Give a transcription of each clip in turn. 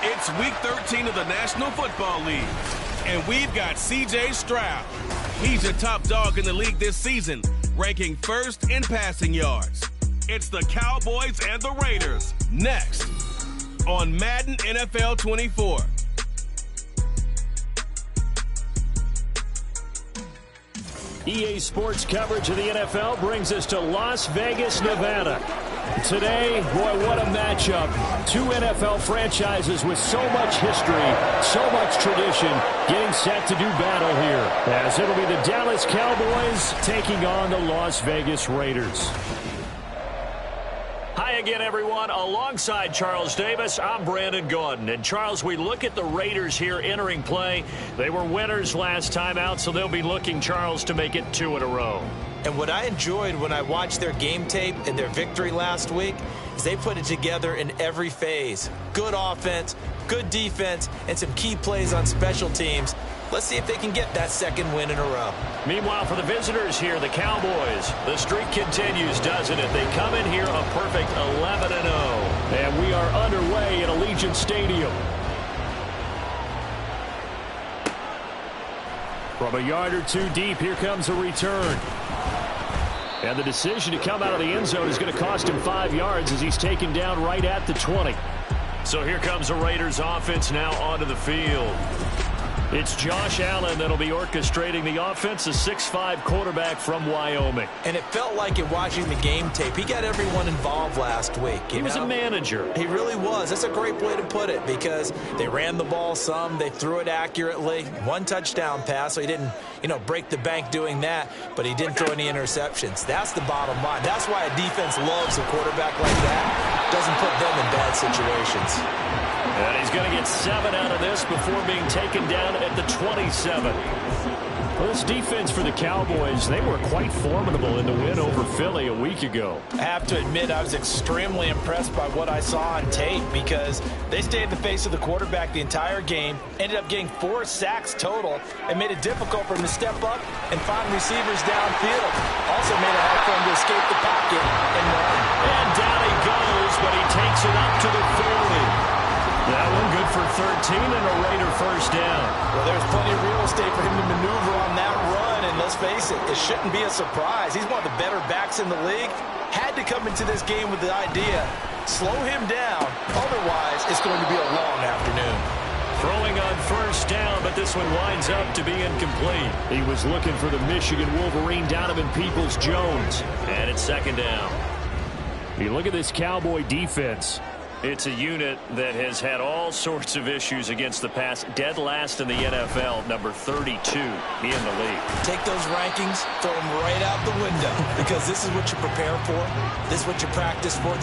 It's Week 13 of the National Football League, and we've got C.J. Stroud. He's the top dog in the league this season, ranking first in passing yards. It's the Cowboys and the Raiders, next on Madden NFL 24. EA Sports coverage of the NFL brings us to Las Vegas, Nevada. Today, boy, what a matchup. Two NFL franchises with so much history, so much tradition, getting set to do battle here. As it'll be the Dallas Cowboys taking on the Las Vegas Raiders. Hi again, everyone. Alongside Charles Davis, I'm Brandon Gaudin. And Charles, we look at the Raiders here entering play. They were winners last time out, so they'll be looking, Charles, to make it 2 in a row. And what I enjoyed when I watched their game tape and their victory last week is they put it together in every phase. Good offense, good defense, and some key plays on special teams. Let's see if they can get that second win in a row. Meanwhile, for the visitors here, the Cowboys, the streak continues, doesn't it? They come in here a perfect 11-0. And we are underway at Allegiant Stadium. From a yard or two deep, here comes a return. And the decision to come out of the end zone is going to cost him 5 yards as he's taken down right at the 20. So here comes the Raiders offense now onto the field. It's Josh Allen that'll be orchestrating the offense, a 6'5" quarterback from Wyoming. And it felt like it watching the game tape. He got everyone involved last week. He was a manager. He really was. That's a great way to put it because they ran the ball some. They threw it accurately. 1 touchdown pass, so he didn't, break the bank doing that, but he didn't throw any interceptions. That's the bottom line. That's why a defense loves a quarterback like that. Doesn't put them in bad situations. And he's going to get 7 out of this before being taken down at the 27. Well, this defense for the Cowboys, they were quite formidable in the win over Philly a week ago. I have to admit, I was extremely impressed by what I saw on tape because they stayed in the face of the quarterback the entire game, ended up getting 4 sacks total, and made it difficult for him to step up and find receivers downfield. Also made it hard for him to escape the pocket and run. And down he goes, but he takes it up to the 40. That one good for 13 and a Raider first down. Well, there's plenty of real estate for him to maneuver on that run, and let's face it, it shouldn't be a surprise. He's one of the better backs in the league. Had to come into this game with the idea, slow him down, otherwise it's going to be a long afternoon. Throwing on first down, but this one winds up to be incomplete. He was looking for the Michigan Wolverine, Donovan Peoples-Jones, and it's second down. You look at this Cowboy defense. It's a unit that has had all sorts of issues against the pass. Dead last in the NFL, number 32 in the league. Take those rankings, throw them right out the window because this is what you prepare for. This is what you practice for.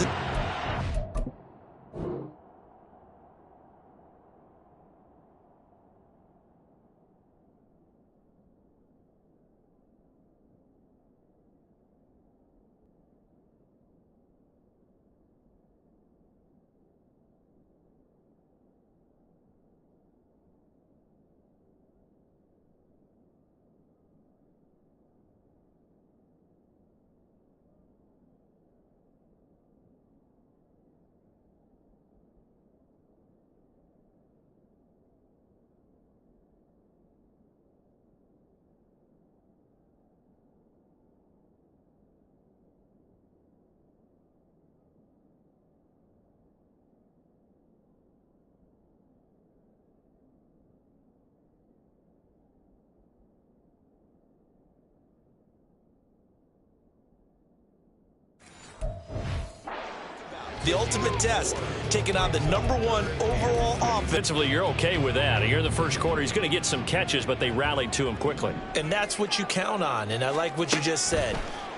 the ultimate test, taking on the #1 overall offense. Defensively, you're okay with that. Here in the first quarter, he's going to get some catches, but they rallied to him quickly. And that's what you count on, and I like what you just said.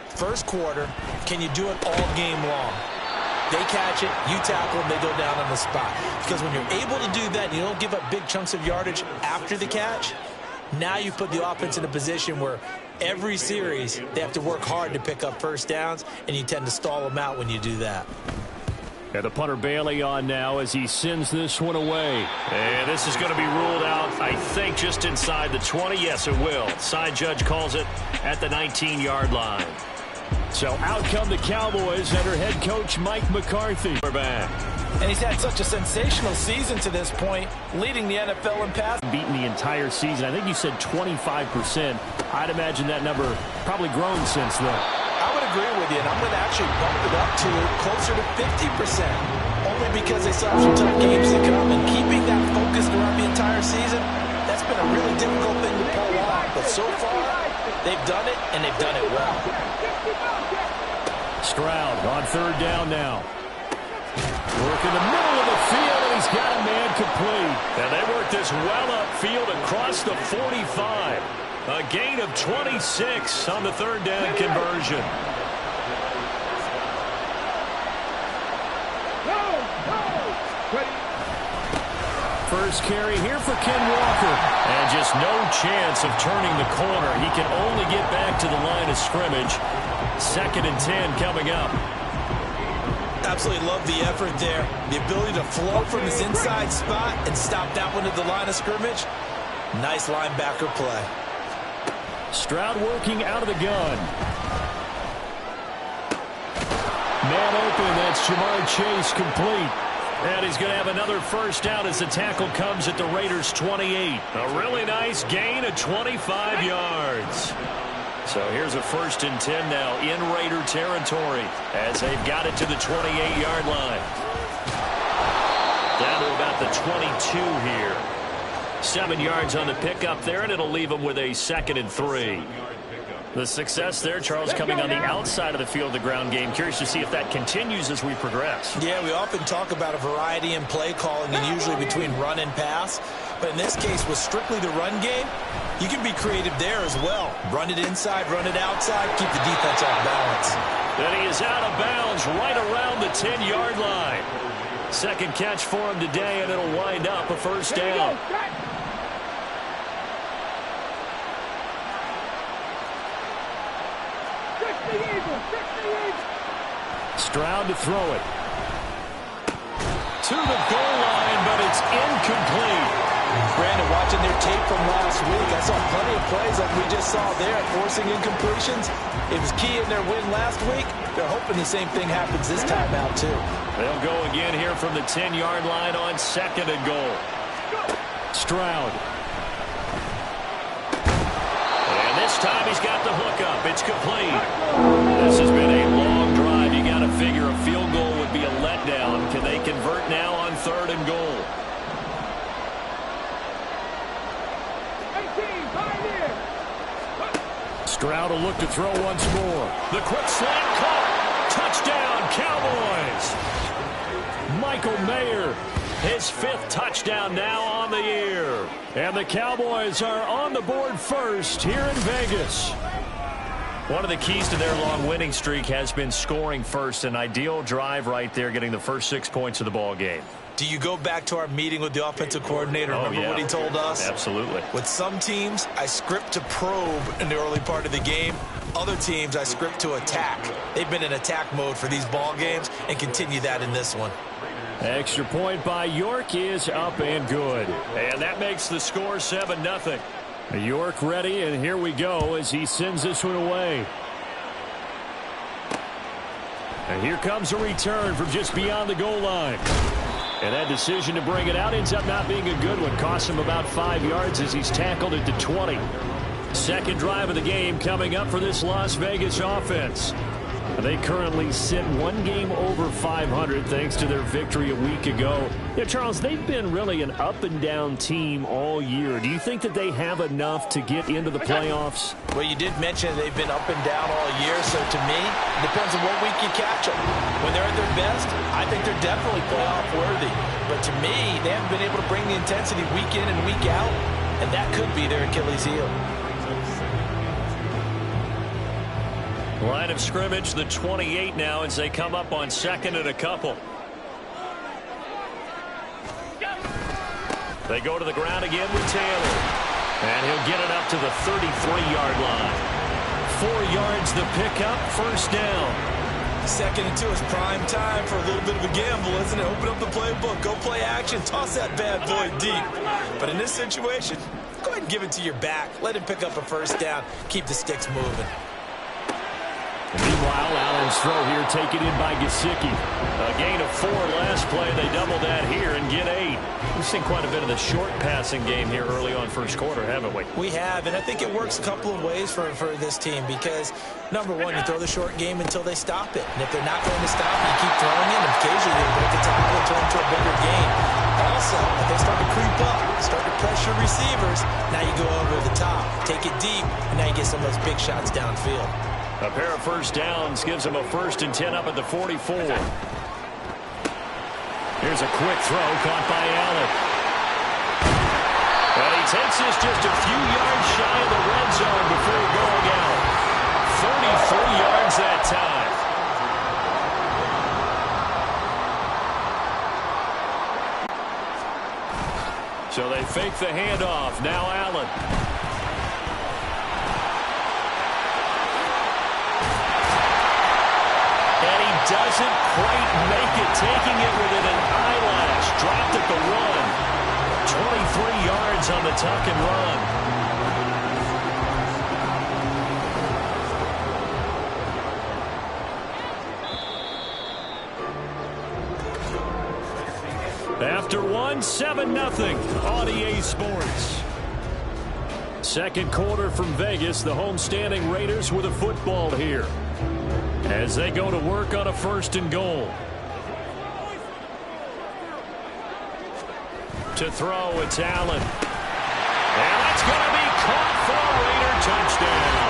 First quarter, can you do it all game long? They catch it, you tackle them, they go down on the spot. Because when you're able to do that, and you don't give up big chunks of yardage after the catch, now you put the offense in a position where every series they have to work hard to pick up first downs, and you tend to stall them out when you do that. And the punter Bailey on now as he sends this one away. And this is going to be ruled out, I think, just inside the 20. Yes, it will. Side judge calls it at the 19-yard line. So out come the Cowboys under head coach Mike McCarthy. We're back. And he's had such a sensational season to this point, leading the NFL in pass. Beaten the entire season. I think you said 25%. I'd imagine that number probably grown since then. I would agree with you, and I'm going to actually bump it up to closer to 50%. Only because they still have some tough games to come, and keeping that focus throughout the entire season, that's been a really difficult thing to pull off. But so far, they've done it, and they've done it well. Stroud on third down now. Work in the middle of the field, and he's got a man complete. And they work this well upfield across the 45. A gain of 26 on the third down conversion. First carry here for Ken Walker. And just no chance of turning the corner. He can only get back to the line of scrimmage. 2nd and 10 coming up. Absolutely love the effort there. The ability to flow from his inside spot and stop that one at the line of scrimmage. Nice linebacker play. Stroud working out of the gun. Man open, that's Jamar Chase complete. And he's going to have another first down as the tackle comes at the Raiders' 28. A really nice gain of 25 yards. So here's a 1st and 10 now in Raider territory as they've got it to the 28-yard line. Down to about the 22 here. 7 yards on the pickup there, and it'll leave them with a 2nd and 3. The success there, Charles, coming on the outside of the field, the ground game. Curious to see if that continues as we progress. Yeah, we often talk about a variety in play calling and usually between run and pass. But in this case, with strictly the run game, you can be creative there as well. Run it inside, run it outside, keep the defense off balance. Then he is out of bounds right around the 10-yard line. 2nd catch for him today, and it'll wind up a first down. Stroud to throw it. To the goal line, but it's incomplete. Brandon, watching their tape from last week, I saw plenty of plays like we just saw there, forcing incompletions. It was key in their win last week. They're hoping the same thing happens this time out, too. They'll go again here from the 10-yard line on 2nd and goal. Stroud. And this time he's got the hook up. It's complete. This has been a long drive. You got to figure a field goal would be a letdown. Can they convert now on 3rd and goal? Stroud will look to throw once more. The quick slant caught. Touchdown, Cowboys. Michael Mayer, his 5th touchdown now on the year. And the Cowboys are on the board first here in Vegas. One of the keys to their long winning streak has been scoring first. An ideal drive right there, getting the first 6 points of the ball game. Do you go back to our meeting with the offensive coordinator? Remember what he told us? Absolutely. With some teams, I script to probe in the early part of the game. Other teams, I script to attack. They've been in attack mode for these ball games and continue that in this one. Extra point by York is up and good. And that makes the score 7-0. York ready, and here we go as he sends this one away. And here comes a return from just beyond the goal line. And that decision to bring it out ends up not being a good one. Costs him about 5 yards as he's tackled at the 20. 2nd drive of the game coming up for this Las Vegas offense. They currently sit one game over 500 thanks to their victory a week ago. Yeah, Charles, they've been really an up-and-down team all year. Do you think that they have enough to get into the playoffs? Well, you did mention they've been up and down all year, so to me, it depends on what week you catch them. When they're at their best, I think they're definitely playoff worthy. But to me, they haven't been able to bring the intensity week in and week out, and that could be their Achilles heel. Line of scrimmage, the 28 now, as they come up on second and a couple. They go to the ground again with Taylor. And he'll get it up to the 33-yard line. 4 yards the pickup, first down. 2nd and 2 is prime time for a little bit of a gamble, isn't it? Open up the playbook, go play action, toss that bad boy deep. But in this situation, go ahead and give it to your back. Let him pick up a first down. Keep the sticks moving. Meanwhile, Allen's throw here taken in by Gesicki. A gain of 4 last play. They double that here and get 8. We've seen quite a bit of the short passing game here early on first quarter, haven't we? We have, and I think it works a couple of ways for this team because, number one, you throw the short game until they stop it. And if they're not going to stop it, you keep throwing it, and occasionally they break a tackle and turn into a bigger gain. Also, if they start to creep up, start to pressure receivers, now you go over the top, take it deep, and now you get some of those big shots downfield. A pair of first downs gives them a 1st and 10 up at the 44. Here's a quick throw caught by Allen. And he takes this just a few yards shy of the red zone before going out. 33 yards that time. So they fake the handoff. Now Allen. Doesn't quite make it, taking it within an eyelash. Dropped at the 1. 23 yards on the tuck and run. After 1, 7-0 on EA Sports. Second quarter from Vegas, the homestanding Raiders with a football here as they go to work on a 1st and goal. To throw, it's Allen. And that's going to be caught for a Raider touchdown.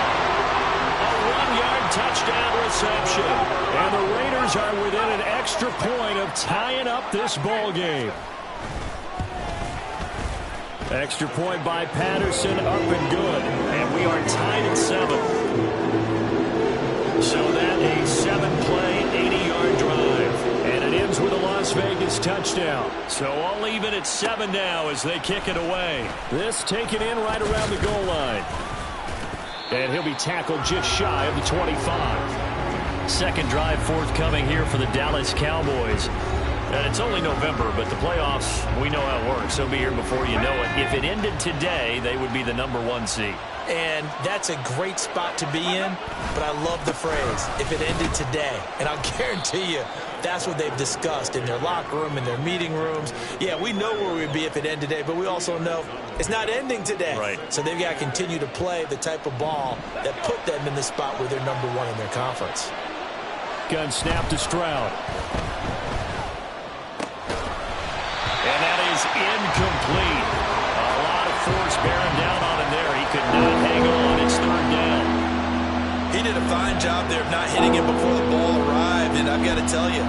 A 1-yard touchdown reception. And the Raiders are within an extra point of tying up this ball game. Extra point by Patterson, up and good. And we are tied at 7. So that a 7-play, 80-yard drive. And it ends with a Las Vegas touchdown. So all even at 7 now as they kick it away. This taken in right around the goal line. And he'll be tackled just shy of the 25. Second drive forthcoming here for the Dallas Cowboys. And it's only November, but the playoffs, we know how it works. They'll be here before you know it. If it ended today, they would be the number 1 seed. And that's a great spot to be in, but I love the phrase, if it ended today. And I'll guarantee you, that's what they've discussed in their locker room, in their meeting rooms. Yeah, we know where we'd be if it ended today, but we also know it's not ending today. Right. So they've got to continue to play the type of ball that put them in the spot where they're number 1 in their conference. Gun snap to Stroud. And that is incomplete. A lot of force bearing down on him there. He could not hang on. It's 3rd down. He did a fine job there of not hitting him before the ball arrived, and I've got to tell you,